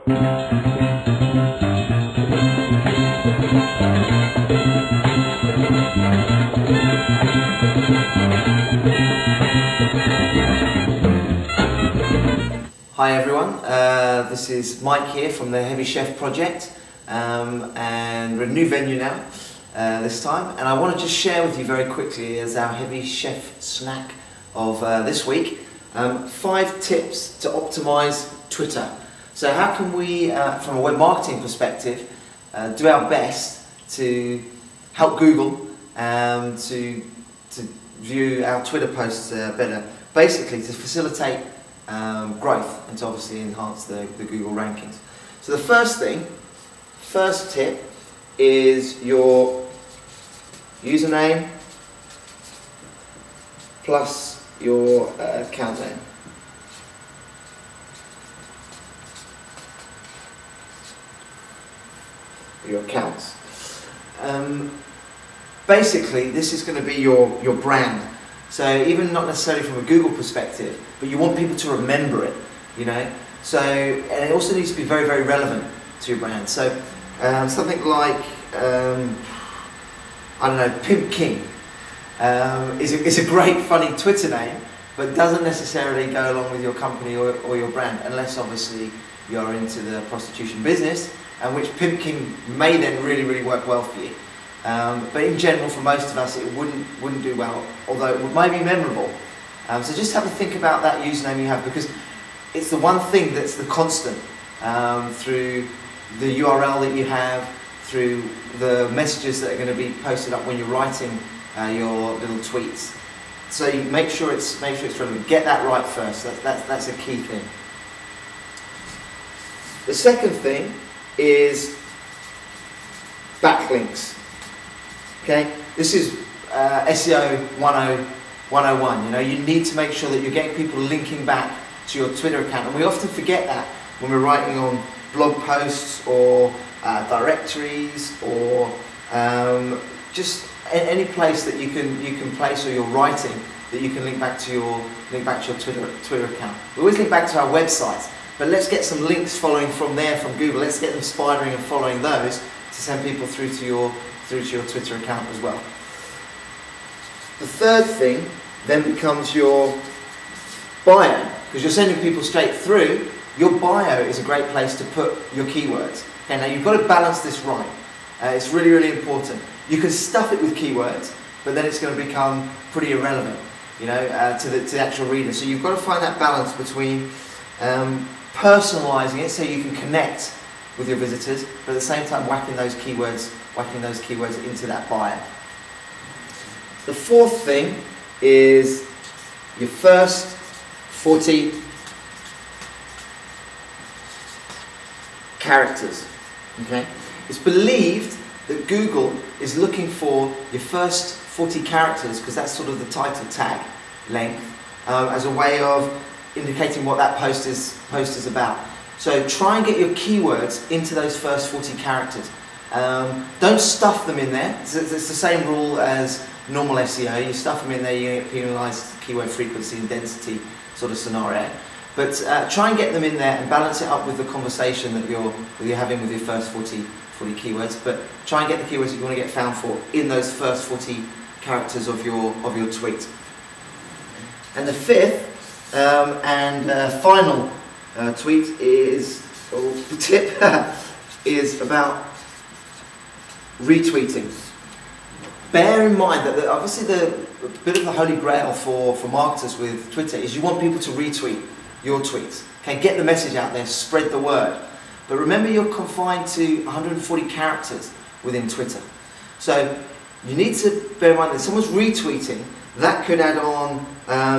Hi everyone, this is Mike here from the Heavy Chef Project, and we're at a new venue now this time, and I want to just share with you very quickly as our Heavy Chef snack of this week 5 tips to optimize Twitter. So how can we, from a web marketing perspective, do our best to help Google to view our Twitter posts better, basically to facilitate growth and to obviously enhance the Google rankings. So the first tip is your username plus your account name. Your accounts. Basically, this is going to be your brand. So even not necessarily from a Google perspective, but you want people to remember it, you know. So, and it also needs to be very, very relevant to your brand. So something like, I don't know, Pimp King is a great, funny Twitter name, but doesn't necessarily go along with your company or your brand, unless obviously you're into the prostitution business, and which Pimp King may then really, really work well for you. But in general, for most of us, it wouldn't do well, although it might be memorable. So just have a think about that username you have, because it's the one thing that's the constant through the URL that you have, through the messages that are going to be posted up when you're writing your little tweets. So you make sure it's relevant. Get that right first. That's a key thing. The second thing is backlinks. Okay, this is SEO 101. You know, you need to make sure that you're getting people linking back to your Twitter account, and we often forget that when we're writing on blog posts or directories or just any place that you can place, or you're writing that you can link back to your Twitter account. We always link back to our websites, but let's get some links following from there from Google. Let's get them spidering and following those to send people through to your Twitter account as well. The third thing then becomes your bio, because you're sending people straight through. Your bio is a great place to put your keywords. Okay, now you've got to balance this right. It's really, really important. You can stuff it with keywords, but then it's going to become pretty irrelevant, you know, to the actual reader. So you've got to find that balance between personalising it so you can connect with your visitors, but at the same time whacking those keywords into that bio. The fourth thing is your first 40 characters. Okay? It's believed that Google is looking for your first 40 characters, because that's sort of the title tag length, as a way of indicating what that post is about. So try and get your keywords into those first 40 characters. Don't stuff them in there. It's the same rule as normal SEO. You stuff them in there, you get penalised keyword frequency and density sort of scenario. But try and get them in there and balance it up with the conversation that you're having with your first 40 keywords. But try and get the keywords that you want to get found for in those first 40 characters of your tweet. And the fifth and final tip is about retweeting. Bear in mind that obviously the bit of the holy grail for marketers with Twitter is you want people to retweet your tweets. Okay, get the message out there, spread the word. But remember, you're confined to 140 characters within Twitter. So you need to bear in mind that if someone's retweeting, that could add on,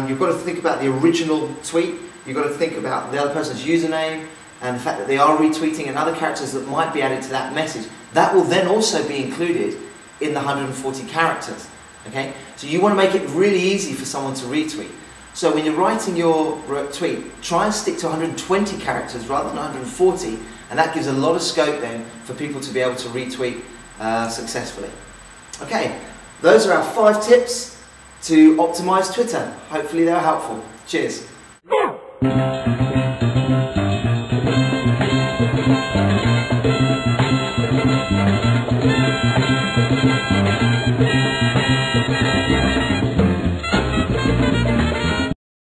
you've got to think about the original tweet, you've got to think about the other person's username, and the fact that they are retweeting, and other characters that might be added to that message. That will then also be included in the 140 characters. Okay? So you want to make it really easy for someone to retweet. So when you're writing your tweet, try and stick to 120 characters rather than 140, and that gives a lot of scope then for people to be able to retweet successfully. Okay, those are our 5 tips to optimize Twitter. Hopefully they were helpful. Cheers.